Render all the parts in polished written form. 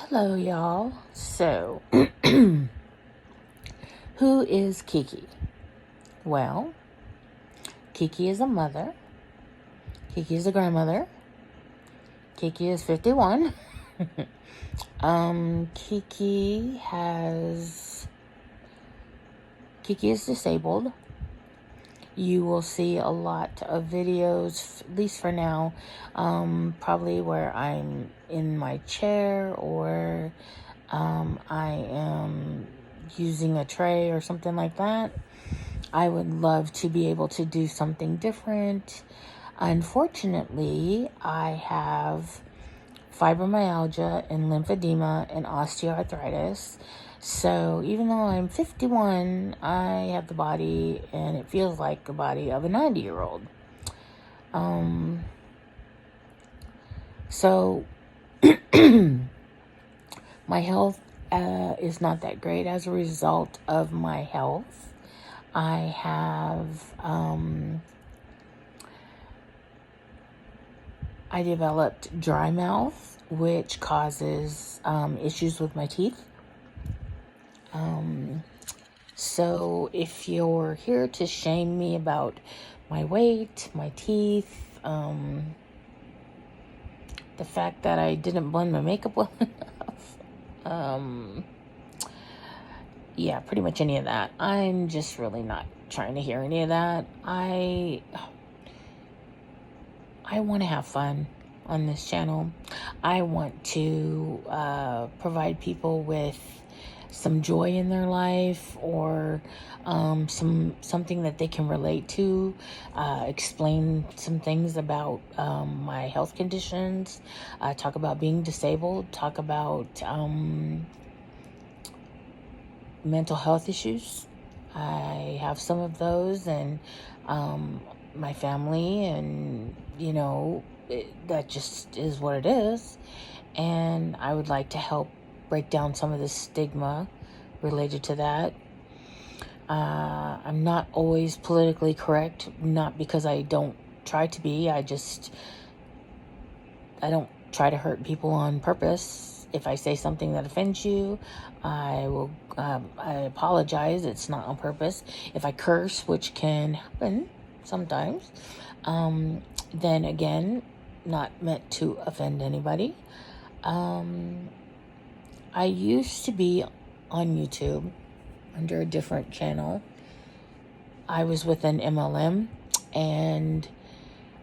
Hello, y'all. So, who is Kiki? Well, Kiki is a mother. Kiki is a grandmother. Kiki is 51. Kiki is disabled. You will see a lot of videos, at least for now, probably where I'm in my chair or I am using a tray or something like that. I would love to be able to do something different. Unfortunately, I have fibromyalgia and lymphedema and osteoarthritis. So even though I'm 51, I have the body, and it feels like the body of a 90-year-old. So my health is not that great as a result of my health. I have, I developed dry mouth, which causes issues with my teeth. So if you're here to shame me about my weight, my teeth, the fact that I didn't blend my makeup well enough, yeah, pretty much any of that. I'm just really not trying to hear any of that. I want to have fun on this channel. I want to provide people with some joy in their life, or something that they can relate to, explain some things about my health conditions, talk about being disabled, talk about mental health issues. I have some of those, and my family, and that just is what it is. And I would like to help break down some of the stigma related to that. I'm not always politically correct, not because I don't try to be. I don't try to hurt people on purpose. If I say something that offends you, I apologize. It's not on purpose. If I curse, which can happen sometimes, then again, not meant to offend anybody. I used to be on YouTube under a different channel. I was with an MLM, and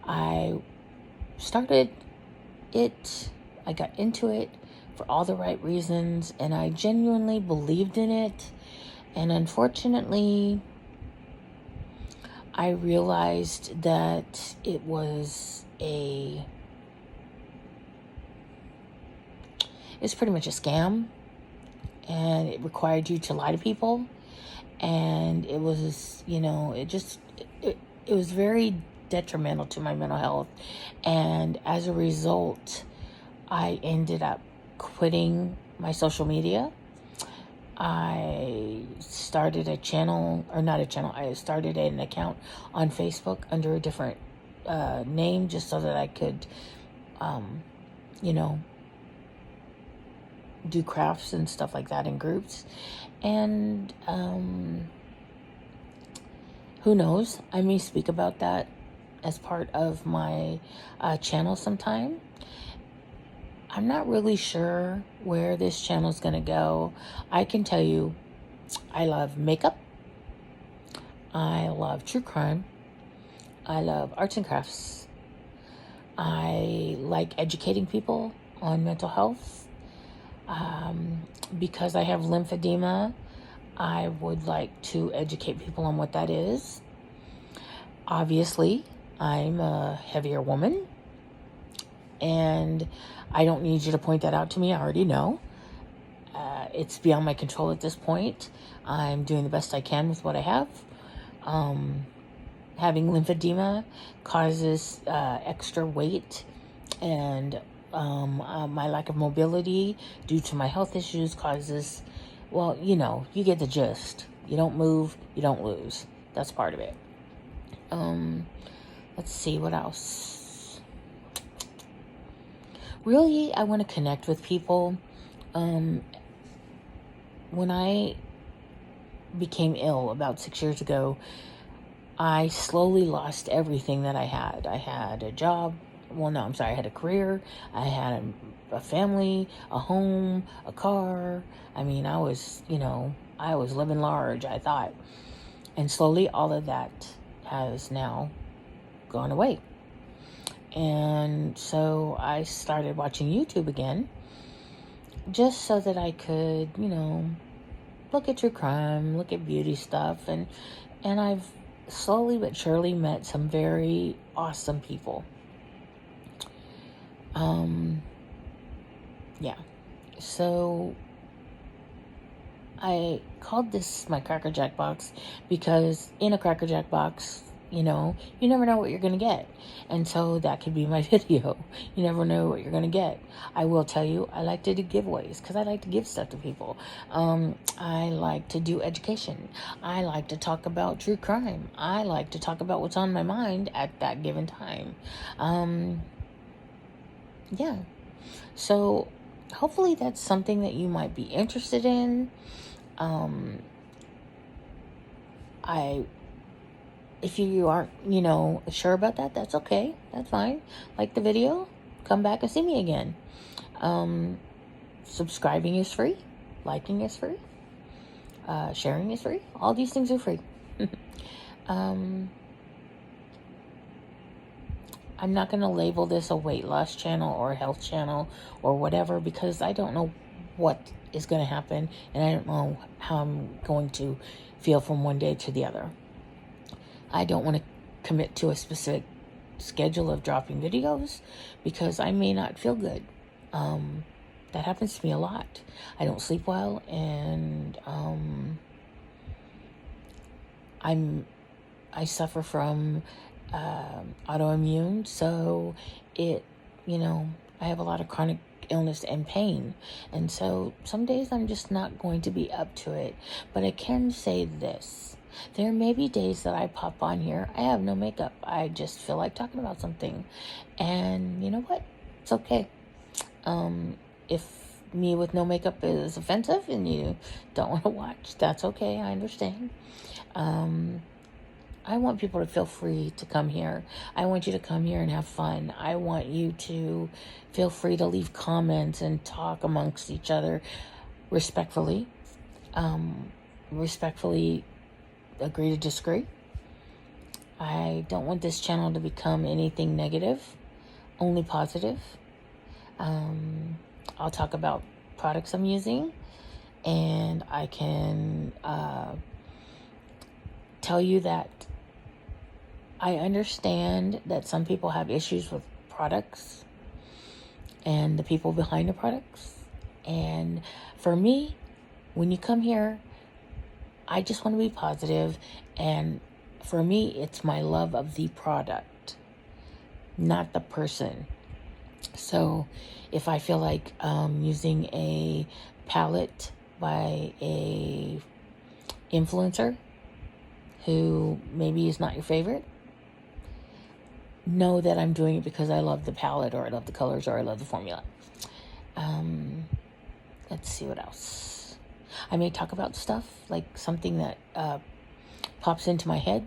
I started it. I got into it for all the right reasons, and I genuinely believed in it. And unfortunately, I realized that it was it's pretty much a scam, and it required you to lie to people, and it was, it was very detrimental to my mental health, and as a result, I ended up quitting my social media. I started I started an account on Facebook under a different name, just so that I could, do crafts and stuff like that in groups. And who knows, I may speak about that as part of my channel sometime. I'm not really sure where this channel is going to go. I can tell you, I love makeup. I love true crime. I love arts and crafts. I like educating people on mental health. Because I have lymphedema, I would like to educate people on what that is. Obviously, I'm a heavier woman, and I don't need you to point that out to me. I already know. It's beyond my control at this point. I'm doing the best I can with what I have. Having lymphedema causes extra weight, and my lack of mobility due to my health issues causes, well, you get the gist. You don't move, you don't lose. That's part of it. Let's see, what else? Really, I want to connect with people. When I became ill about 6 years ago, I slowly lost everything that I had. I had a job. Well, no, I'm sorry. I had a career. I had a family, a home, a car. I mean, I was living large, I thought. And slowly all of that has now gone away. And so I started watching YouTube again, just so that I could, look at true crime, look at beauty stuff. And I've slowly but surely met some very awesome people. Yeah. So I called this my Cracker Jack box because in a Cracker Jack box, you never know what you're going to get. And so that could be my video. You never know what you're going to get. I will tell you, I like to do giveaways because I like to give stuff to people. I like to do education. I like to talk about true crime. I like to talk about what's on my mind at that given time. Yeah. So hopefully that's something that you might be interested in. If you aren't, sure about that, that's okay. That's fine. Like the video, come back and see me again. Subscribing is free. Liking is free. Sharing is free. All these things are free. I'm not going to label this a weight loss channel or a health channel or whatever, because I don't know what is going to happen, and I don't know how I'm going to feel from one day to the other. I don't want to commit to a specific schedule of dropping videos because I may not feel good. That happens to me a lot. I don't sleep well, and I suffer from autoimmune, so I have a lot of chronic illness and pain, and so some days I'm just not going to be up to it. But I can say this: there may be days that I pop on here, I have no makeup, I just feel like talking about something, and you know what, it's okay. If me with no makeup is offensive and you don't want to watch, that's okay, I understand. I want people to feel free to come here. I want you to come here and have fun. I want you to feel free to leave comments and talk amongst each other respectfully. Respectfully agree to disagree. I don't want this channel to become anything negative, only positive. I'll talk about products I'm using, and I can tell you that I understand that some people have issues with products and the people behind the products. And for me, when you come here, I just want to be positive. And for me, it's my love of the product, not the person. So if I feel like using a palette by a influencer who maybe is not your favorite, know that I'm doing it because I love the palette, or I love the colors, or I love the formula. Let's see what else. I may talk about stuff like something that pops into my head,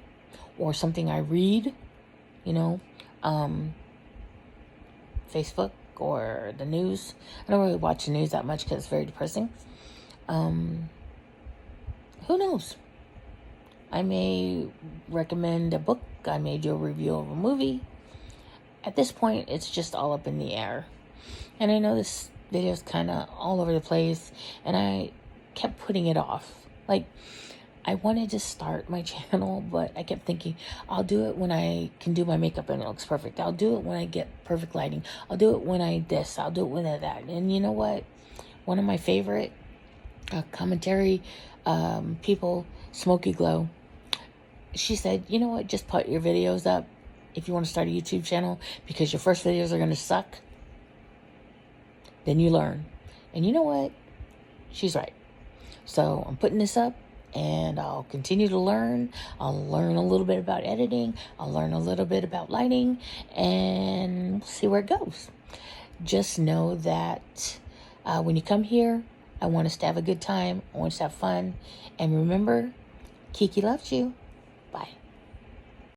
or something I read, Facebook or the news. I don't really watch the news that much because it's very depressing. Who knows? I may recommend a book. I may do a review of a movie. At this point, it's just all up in the air. And I know this video is kind of all over the place, and I kept putting it off. Like, I wanted to start my channel, but I kept thinking, I'll do it when I can do my makeup and it looks perfect. I'll do it when I get perfect lighting. I'll do it when I this. I'll do it when I that. And you know what? One of my favorite commentary people, Smoky Glow, she said, you know what, just put your videos up if you want to start a YouTube channel, because your first videos are going to suck. Then you learn. And you know what? She's right. So I'm putting this up, and I'll continue to learn. I'll learn a little bit about editing. I'll learn a little bit about lighting, and we'll see where it goes. Just know that When you come here, I want us to have a good time. I want us to have fun. And remember, Kiki loves you.